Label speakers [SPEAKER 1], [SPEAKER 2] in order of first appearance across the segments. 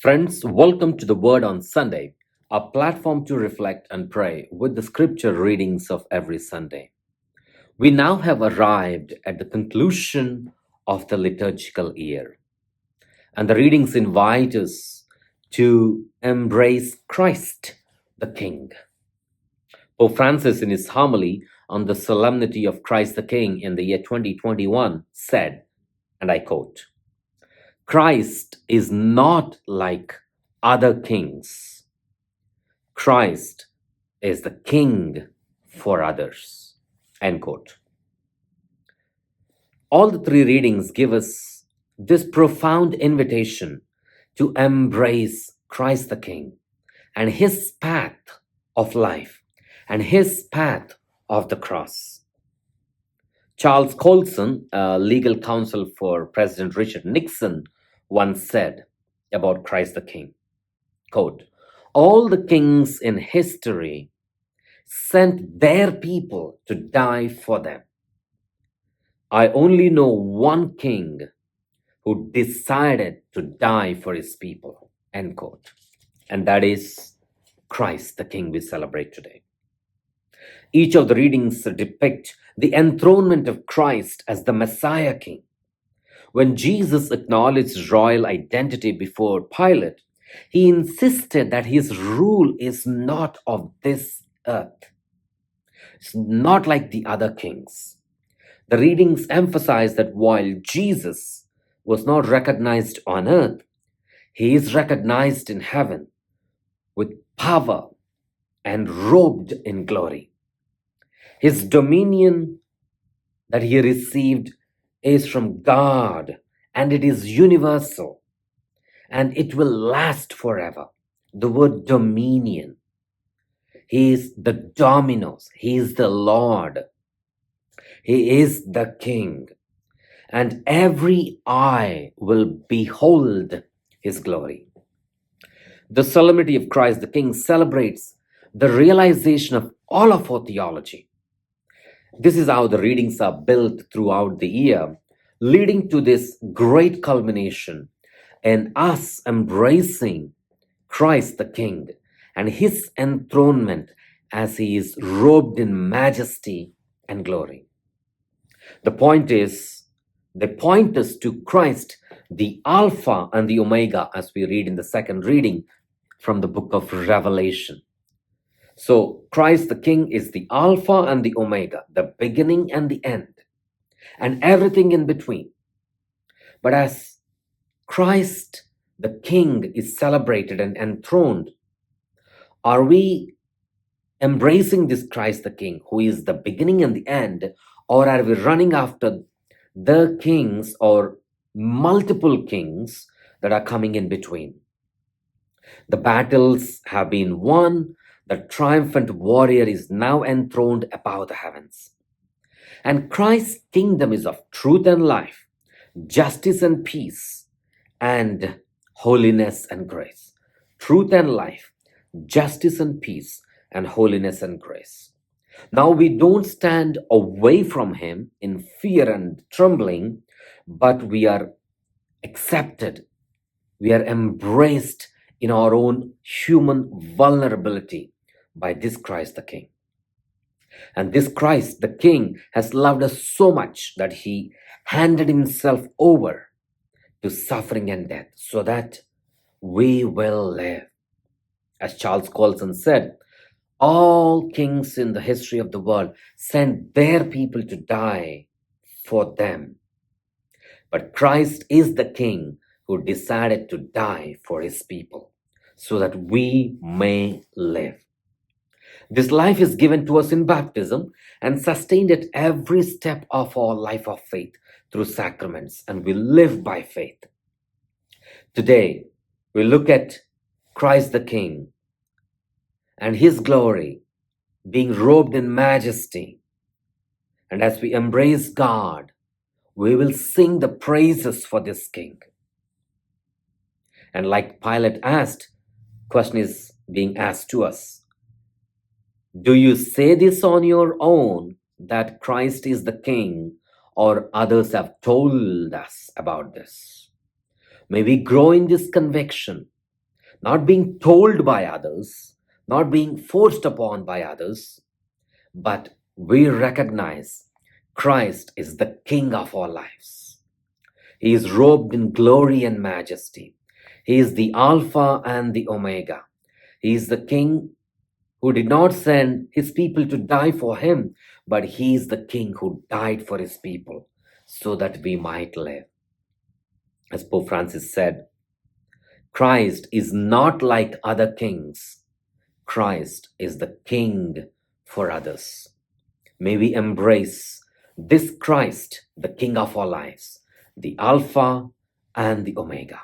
[SPEAKER 1] Friends, welcome to the Word on Sunday, a platform to reflect and pray with the scripture readings of every Sunday. We now have arrived at the conclusion of the liturgical year, and the readings invite us to embrace Christ the King. Pope Francis, in his homily on the Solemnity of Christ the King in the year 2021, said, and I quote, Christ is not like other kings. Christ is the king for others. End quote. All the three readings give us this profound invitation to embrace Christ the King and his path of life and his path of the cross. Charles Colson, legal counsel for President Richard Nixon, once said about Christ the King, quote, all the kings in history sent their people to die for them. I only know one king who decided to die for his people, end quote. And that is Christ the King we celebrate today. Each of the readings depict the enthronement of Christ as the Messiah King. When Jesus acknowledged his royal identity before Pilate, he insisted that his rule is not of this earth. It's not like the other kings. The readings emphasize that while Jesus was not recognized on earth, he is recognized in heaven with power and robed in glory. His dominion that he received is from God, and it is universal, and it will last forever. The word dominion. He is the dominus. He is the Lord. He is the King. And every eye will behold his glory. The Solemnity of Christ the King celebrates the realization of all of our theology. This is how the readings are built throughout the year, leading to this great culmination in us embracing Christ the King and his enthronement as he is robed in majesty and glory. The point is, they point us to Christ, the Alpha and the Omega, as we read in the second reading from the book of Revelation. So Christ the King is the Alpha and the Omega, the beginning and the end, and everything in between. But as Christ the King is celebrated and enthroned, are we embracing this Christ the King, who is the beginning and the end, or are we running after the kings or multiple kings that are coming in between? The battles have been won. The triumphant warrior is now enthroned above the heavens. And Christ's kingdom is of truth and life, justice and peace, and holiness and grace. Truth and life, justice and peace, and holiness and grace. Now we don't stand away from him in fear and trembling, but we are accepted. We are embraced in our own human vulnerability by this Christ the King. And this Christ the King has loved us so much that he handed himself over to suffering and death so that we will live. As Charles Colson said, all kings in the history of the world sent their people to die for them. But Christ is the King who decided to die for his people so that we may live. This life is given to us in baptism and sustained at every step of our life of faith through sacraments, and we live by faith. Today, we look at Christ the King and his glory being robed in majesty. And as we embrace God, we will sing the praises for this King. And like Pilate asked, question is being asked to us. Do you say this on your own, that Christ is the King, or others have told us about this? May we grow in this conviction not being told by others, not being forced upon by others, but we recognize Christ is the King of our lives. He is robed in glory and majesty. He is the Alpha and the Omega. He is the King who did not send his people to die for him, but he is the King who died for his people so that we might live. As Pope Francis said, Christ is not like other kings. Christ is the King for others. May we embrace this Christ, the King of our lives, the Alpha and the Omega.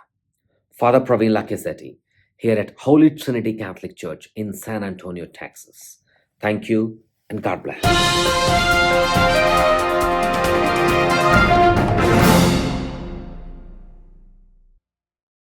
[SPEAKER 1] Father Praveen Lakkisetti, here at Holy Trinity Catholic Church in San Antonio, Texas. Thank you and God bless.